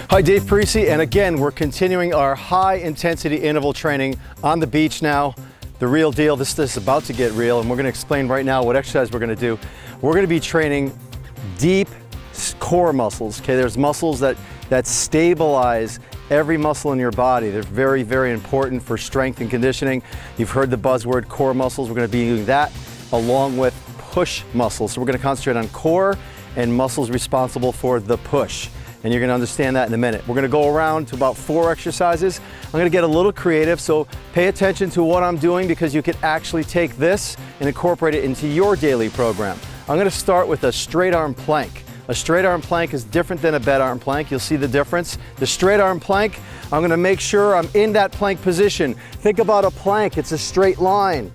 Hi, Dave Parisi, and again, we're continuing our high intensity interval training on the beach now. The real deal, this is about to get real, and we're gonna explain right now what exercise we're gonna do. We're gonna be training deep core muscles, okay? There's muscles that stabilize every muscle in your body. They're very, very important for strength and conditioning. You've heard the buzzword core muscles. We're gonna be doing that along with push muscles. So we're gonna concentrate on core and muscles responsible for the push. And you're gonna understand that in a minute. We're gonna go around to about 4 exercises. I'm gonna get a little creative, so pay attention to what I'm doing because you could actually take this and incorporate it into your daily program. I'm gonna start with a straight arm plank. A straight arm plank is different than a bed arm plank. You'll see the difference. The straight arm plank, I'm gonna make sure I'm in that plank position. Think about a plank, it's a straight line.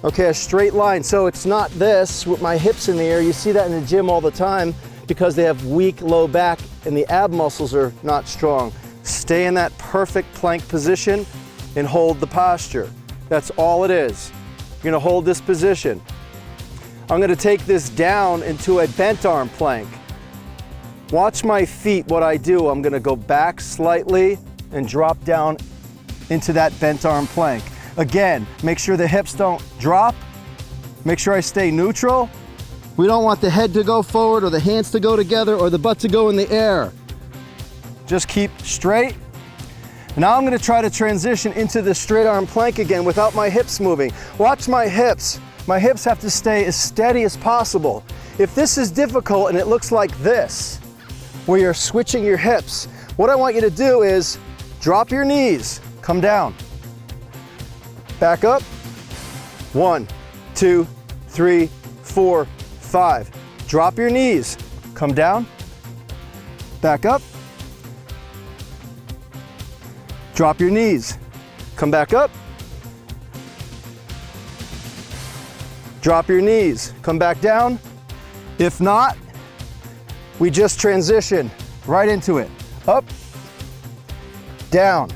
Okay, a straight line. So it's not this with my hips in the air. You see that in the gym all the time because they have weak low back and the ab muscles are not strong. Stay in that perfect plank position and hold the posture. That's all it is. You're gonna hold this position. I'm gonna take this down into a bent arm plank. Watch my feet, what I do. I'm gonna go back slightly and drop down into that bent arm plank. Again, make sure the hips don't drop. Make sure I stay neutral. We don't want the head to go forward or the hands to go together or the butt to go in the air. Just keep straight. Now I'm gonna try to transition into the straight arm plank again without my hips moving. Watch my hips. My hips have to stay as steady as possible. If this is difficult and it looks like this, where you're switching your hips, what I want you to do is drop your knees, come down. Back up. 1, 2, 3, 4, 5. Drop your knees, come down, back up. Drop your knees, come back up. Drop your knees, come back down. If not, we just transition right into it. Up, down,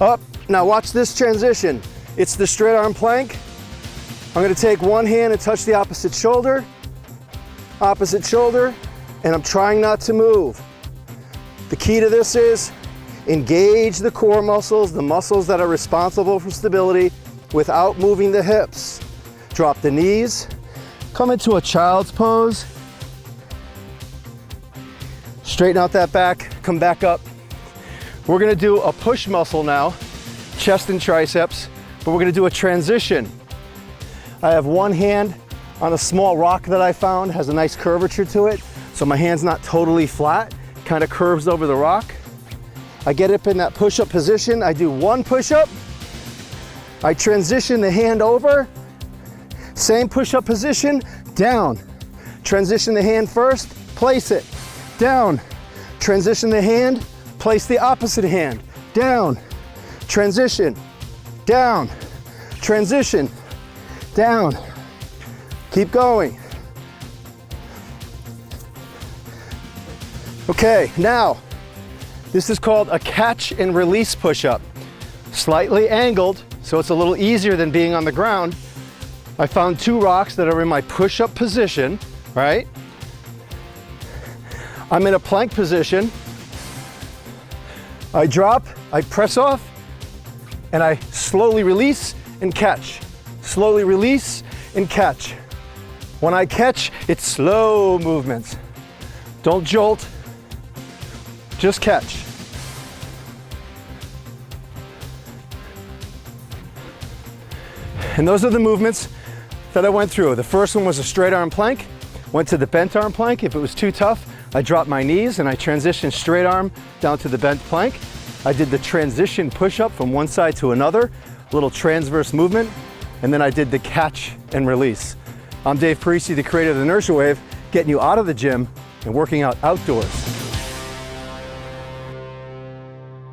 up. Now watch this transition. It's the straight arm plank. I'm gonna take one hand and touch the opposite shoulder, and I'm trying not to move. The key to this is engage the core muscles, the muscles that are responsible for stability without moving the hips. Drop the knees, come into a child's pose. Straighten out that back, come back up. We're gonna do a push muscle now, chest and triceps, but we're gonna do a transition. I have one hand on a small rock that I found, has a nice curvature to it, so my hand's not totally flat, kind of curves over the rock. I get up in that push-up position, I do one push-up, I transition the hand over, same push-up position, down. Transition the hand first, place it, down. Transition the hand, place the opposite hand, down. Transition, down. Transition, down. Keep going. Okay, now, this is called a catch and release push-up. Slightly angled, so it's a little easier than being on the ground. I found 2 rocks that are in my push-up position, right? I'm in a plank position. I drop, I press off, and I slowly release and catch. Slowly release and catch. When I catch, it's slow movements. Don't jolt, just catch. And those are the movements that I went through. The first one was a straight arm plank, went to the bent arm plank. If it was too tough, I dropped my knees and I transitioned straight arm down to the bent plank. I did the transition push-up from one side to another, little transverse movement, and then I did the catch and release. I'm Dave Parisi, the creator of the Inertia Wave, getting you out of the gym and working out outdoors.